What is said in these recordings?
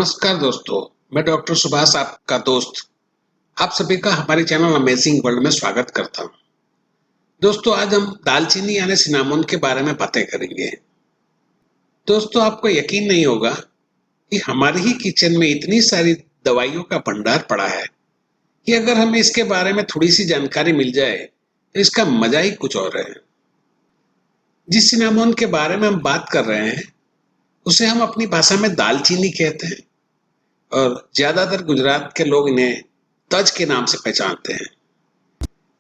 नमस्कार दोस्तों, मैं डॉक्टर सुभाष आपका दोस्त आप सभी का हमारे चैनल अमेजिंग वर्ल्ड में स्वागत करता हूं। दोस्तों, आज हम दालचीनी यानी सिनामोन के बारे में बातें करेंगे। दोस्तों, आपको यकीन नहीं होगा कि हमारे ही किचन में इतनी सारी दवाइयों का भंडार पड़ा है कि अगर हमें इसके बारे में थोड़ी सी जानकारी मिल जाए तो इसका मजा ही कुछ और है। जिस सिनामोन के बारे में हम बात कर रहे हैं उसे हम अपनी भाषा में दालचीनी कहते हैं और ज्यादातर गुजरात के लोग इन्हें तज के नाम से पहचानते हैं।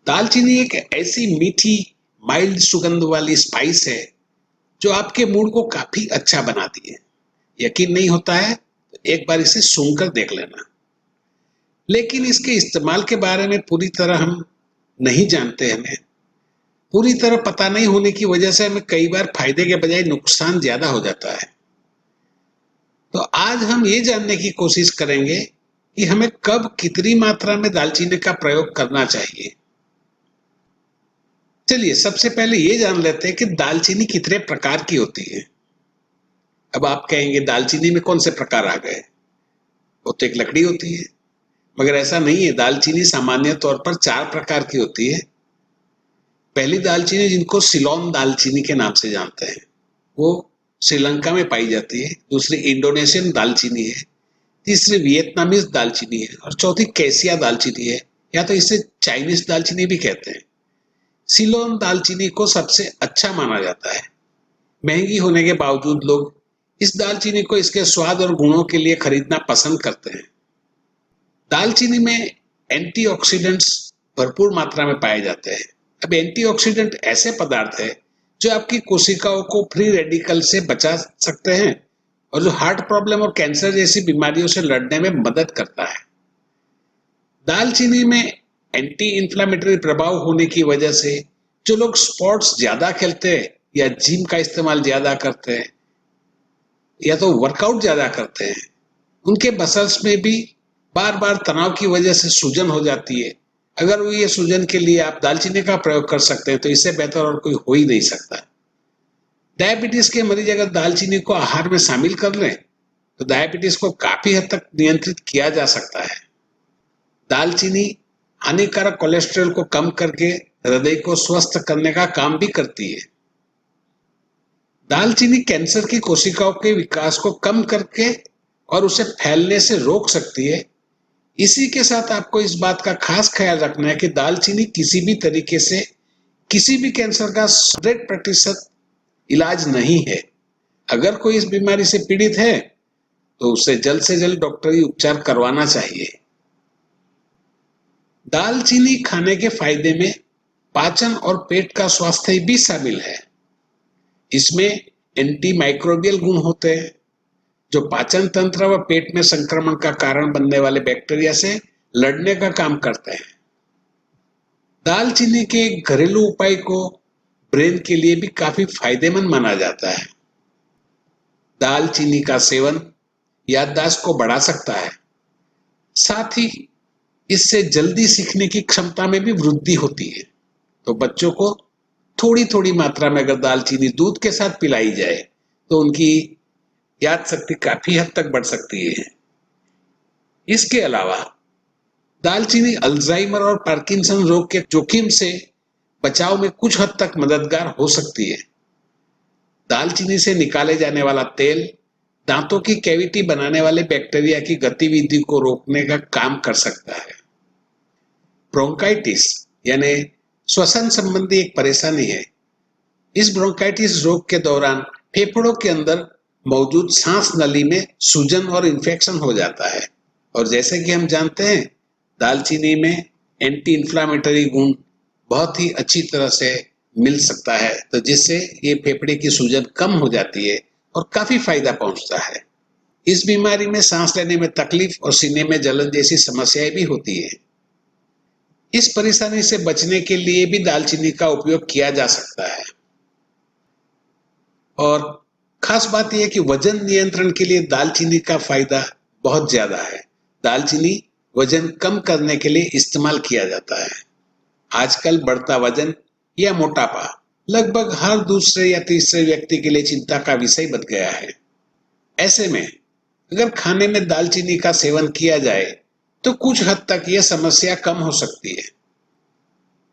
दालचीनी एक ऐसी मीठी माइल्ड सुगंध वाली स्पाइस है जो आपके मूड को काफी अच्छा बनाती है। यकीन नहीं होता है तो एक बार इसे सूंघकर देख लेना। लेकिन इसके इस्तेमाल के बारे में पूरी तरह हम नहीं जानते। हमें पूरी तरह पता नहीं होने की वजह से हमें कई बार फायदे के बजाय नुकसान ज्यादा हो जाता है। तो आज हम ये जानने की कोशिश करेंगे कि हमें कब कितनी मात्रा में दालचीनी का प्रयोग करना चाहिए। चलिए सबसे पहले ये जान लेते हैं कि दालचीनी कितने प्रकार की होती है। अब आप कहेंगे दालचीनी में कौन से प्रकार आ गए, वो तो एक लकड़ी होती है। मगर ऐसा नहीं है। दालचीनी सामान्य तौर पर 4 प्रकार की होती है। पहली दालचीनी, जिनको सिलोन दालचीनी के नाम से जानते हैं, वो श्रीलंका में पाई जाती है। दूसरी इंडोनेशियन दालचीनी है। तीसरी वियतनामीज दालचीनी है और चौथी कैसिया दालचीनी है, या तो इसे चाइनीज दालचीनी भी कहते हैं। सिलोन दालचीनी को सबसे अच्छा माना जाता है। महंगी होने के बावजूद लोग इस दालचीनी को इसके स्वाद और गुणों के लिए खरीदना पसंद करते हैं। दालचीनी में एंटीऑक्सीडेंट्स भरपूर मात्रा में पाए जाते हैं। अब एंटीऑक्सीडेंट ऐसे पदार्थ है जो आपकी कोशिकाओं को फ्री रेडिकल से बचा सकते हैं और जो हार्ट प्रॉब्लम और कैंसर जैसी बीमारियों से लड़ने में मदद करता है। दालचीनी में एंटी इंफ्लेमेटरी प्रभाव होने की वजह से जो लोग स्पोर्ट्स ज्यादा खेलते हैं या जिम का इस्तेमाल ज्यादा करते हैं या तो वर्कआउट ज्यादा करते हैं, उनके मसल्स में भी बार बार तनाव की वजह से सूजन हो जाती है। अगर वो ये सूजन के लिए आप दालचीनी का प्रयोग कर सकते हैं तो इससे बेहतर और कोई हो ही नहीं सकता। डायबिटीज के मरीज अगर दालचीनी को आहार में शामिल कर लें तो डायबिटीज को काफी हद तक नियंत्रित किया जा सकता है। दालचीनी हानिकारक कोलेस्ट्रॉल को कम करके हृदय को स्वस्थ करने का काम भी करती है। दालचीनी कैंसर की कोशिकाओं के विकास को कम करके और उसे फैलने से रोक सकती है। इसी के साथ आपको इस बात का खास ख्याल रखना है कि दालचीनी किसी भी तरीके से किसी भी कैंसर का 100% इलाज नहीं है। अगर कोई इस बीमारी से पीड़ित है तो उसे जल्द से जल्द डॉक्टरी उपचार करवाना चाहिए। दालचीनी खाने के फायदे में पाचन और पेट का स्वास्थ्य भी शामिल है। इसमें एंटी माइक्रोबियल गुण होते हैं जो पाचन तंत्र व पेट में संक्रमण का कारण बनने वाले बैक्टीरिया से लड़ने का काम करते हैं। दालचीनी के घरेलू उपाय को ब्रेन के लिए भी काफी फायदेमंद माना जाता है। दालचीनी का सेवन याददाश्त को बढ़ा सकता है। साथ ही इससे जल्दी सीखने की क्षमता में भी वृद्धि होती है। तो बच्चों को थोड़ी थोड़ी मात्रा में अगर दालचीनी दूध के साथ पिलाई जाए तो उनकी याद शक्ति काफी हद तक बढ़ सकती है। इसके अलावा दालचीनी अल्जाइमर और पार्किंसन रोग के जोखिम से बचाव में कुछ हद तक मददगार हो सकती है। दालचीनी से निकाले जाने वाला तेल दांतों की कैविटी बनाने वाले बैक्टीरिया की गतिविधि को रोकने का काम कर सकता है। ब्रोंकाइटिस यानी श्वसन संबंधी एक परेशानी है। इस ब्रोंकाइटिस रोग के दौरान फेफड़ों के अंदर मौजूद सांस नली में सूजन और इन्फेक्शन हो जाता है और जैसे कि हम जानते हैं दालचीनी में एंटी इंफ्लेमेटरी गुण बहुत ही अच्छी तरह से मिल सकता है, तो जिससे ये फेफड़े की सूजन कम हो जाती है और काफी फायदा पहुंचता है। इस बीमारी में सांस लेने में तकलीफ और सीने में जलन जैसी समस्याएं भी होती है। इस परेशानी से बचने के लिए भी दालचीनी का उपयोग किया जा सकता है। और खास बात यह है कि वजन नियंत्रण के लिए दालचीनी का फायदा बहुत ज्यादा है। दालचीनी वजन कम करने के लिए इस्तेमाल किया जाता है। आजकल बढ़ता वजन या मोटापा लगभग हर दूसरे या तीसरे व्यक्ति के लिए चिंता का विषय बन गया है। ऐसे में अगर खाने में दालचीनी का सेवन किया जाए तो कुछ हद तक यह समस्या कम हो सकती है।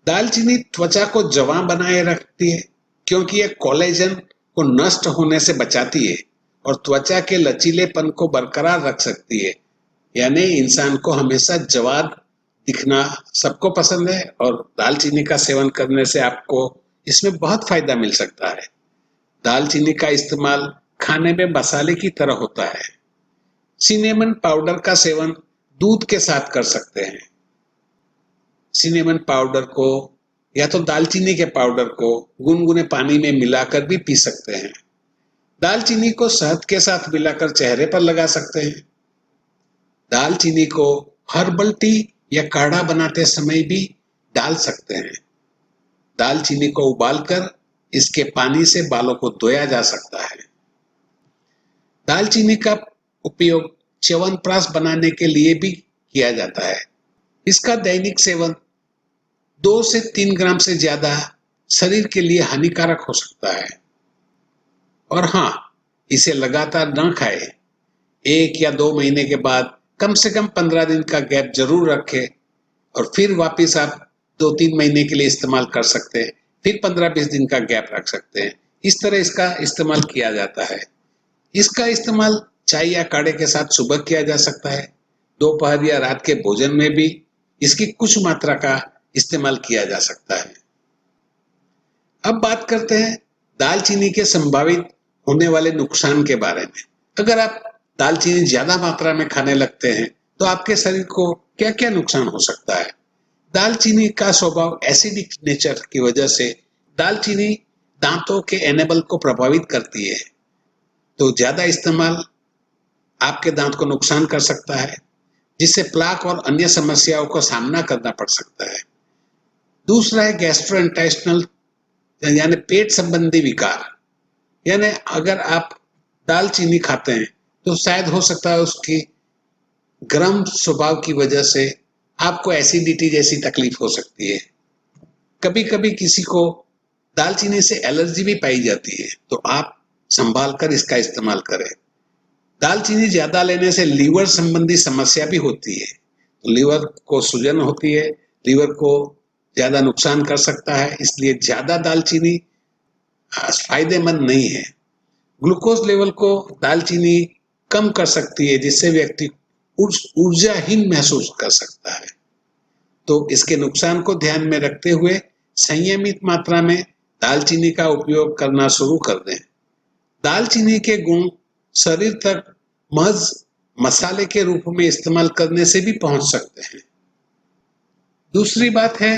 दालचीनी त्वचा को जवां बनाए रखती है क्योंकि यह कोलेजन को नष्ट होने से बचाती है और त्वचा के लचीलेपन को बरकरार रख सकती है। यानी इंसान को हमेशा जवान दिखना सबको पसंद है और दालचीनी का सेवन करने से आपको इसमें बहुत फायदा मिल सकता है। दालचीनी का इस्तेमाल खाने में मसाले की तरह होता है। सिनेमन पाउडर का सेवन दूध के साथ कर सकते हैं। सिनेमन पाउडर को या तो दालचीनी के पाउडर को गुनगुने पानी में मिलाकर भी पी सकते हैं। दालचीनी को शहद के साथ मिलाकर चेहरे पर लगा सकते हैं। दालचीनी को हर्बल टी या काढ़ा बनाते समय भी डाल सकते हैं। दालचीनी को उबालकर इसके पानी से बालों को धोया जा सकता है। दालचीनी का उपयोग च्यवनप्राश बनाने के लिए भी किया जाता है। इसका दैनिक सेवन 2 से 3 ग्राम से ज्यादा शरीर के लिए हानिकारक हो सकता है। और हाँ, इसे लगातार न खाएं। 1 या 2 महीने के बाद कम से कम 15 दिन का गैप जरूर रखें और फिर वापस आप 2-3 महीने के लिए इस्तेमाल कर सकते हैं। फिर 15-20 दिन का गैप रख सकते हैं। इस तरह इसका इस्तेमाल किया जाता है। इसका इस्तेमाल चाय या काढ़े के साथ सुबह किया जा सकता है। दोपहर या रात के भोजन में भी इसकी कुछ मात्रा का इस्तेमाल किया जा सकता है। अब बात करते हैं दालचीनी के संभावित होने वाले नुकसान के बारे में। अगर आप दालचीनी ज्यादा मात्रा में खाने लगते हैं तो आपके शरीर को क्या क्या नुकसान हो सकता है। दालचीनी का स्वभाव एसिडिक नेचर की वजह से दालचीनी दांतों के एनेबल को प्रभावित करती है, तो ज्यादा इस्तेमाल आपके दांत को नुकसान कर सकता है, जिससे प्लाक और अन्य समस्याओं का सामना करना पड़ सकता है। दूसरा है गैस्ट्रोइंटेस्टिनल यानी पेट संबंधी विकार। यानी अगर आप दालचीनी खाते हैं तो शायद हो सकता है उसकी गर्म स्वभाव की वजह से आपको एसिडिटी जैसी तकलीफ हो सकती है। कभी कभी किसी को दालचीनी से एलर्जी भी पाई जाती है, तो आप संभाल कर इसका इस्तेमाल करें। दालचीनी ज्यादा लेने से लीवर संबंधी समस्या भी होती है, तो लीवर को सूजन होती है, लीवर को ज्यादा नुकसान कर सकता है, इसलिए ज्यादा दालचीनी फायदेमंद नहीं है। ग्लूकोज लेवल को दालचीनी कम कर सकती है, जिससे व्यक्ति ऊर्जाहीन महसूस कर सकता है। तो इसके नुकसान को ध्यान में रखते हुए संयमित मात्रा में दालचीनी का उपयोग करना शुरू कर दें। दालचीनी के गुण शरीर तक महज मसाले के रूप में इस्तेमाल करने से भी पहुंच सकते हैं। दूसरी बात है,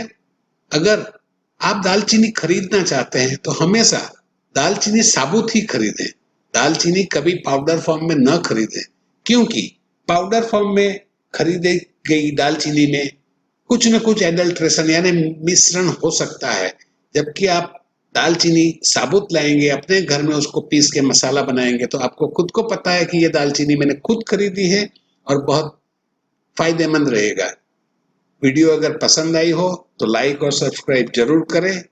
अगर आप दालचीनी खरीदना चाहते हैं तो हमेशा दालचीनी साबुत ही खरीदें। दालचीनी कभी पाउडर फॉर्म में न खरीदें, क्योंकि पाउडर फॉर्म में खरीदी गई दालचीनी में कुछ न कुछ एडल्ट्रेशन यानी मिश्रण हो सकता है। जबकि आप दालचीनी साबुत लाएंगे, अपने घर में उसको पीस के मसाला बनाएंगे, तो आपको खुद को पता है कि ये दालचीनी मैंने खुद खरीदी है और बहुत फायदेमंद रहेगा। वीडियो अगर पसंद आई हो तो लाइक और सब्सक्राइब जरूर करें।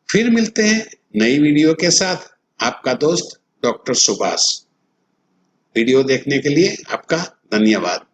फिर मिलते हैं नई वीडियो के साथ। आपका दोस्त डॉक्टर सुभाष। वीडियो देखने के लिए आपका धन्यवाद।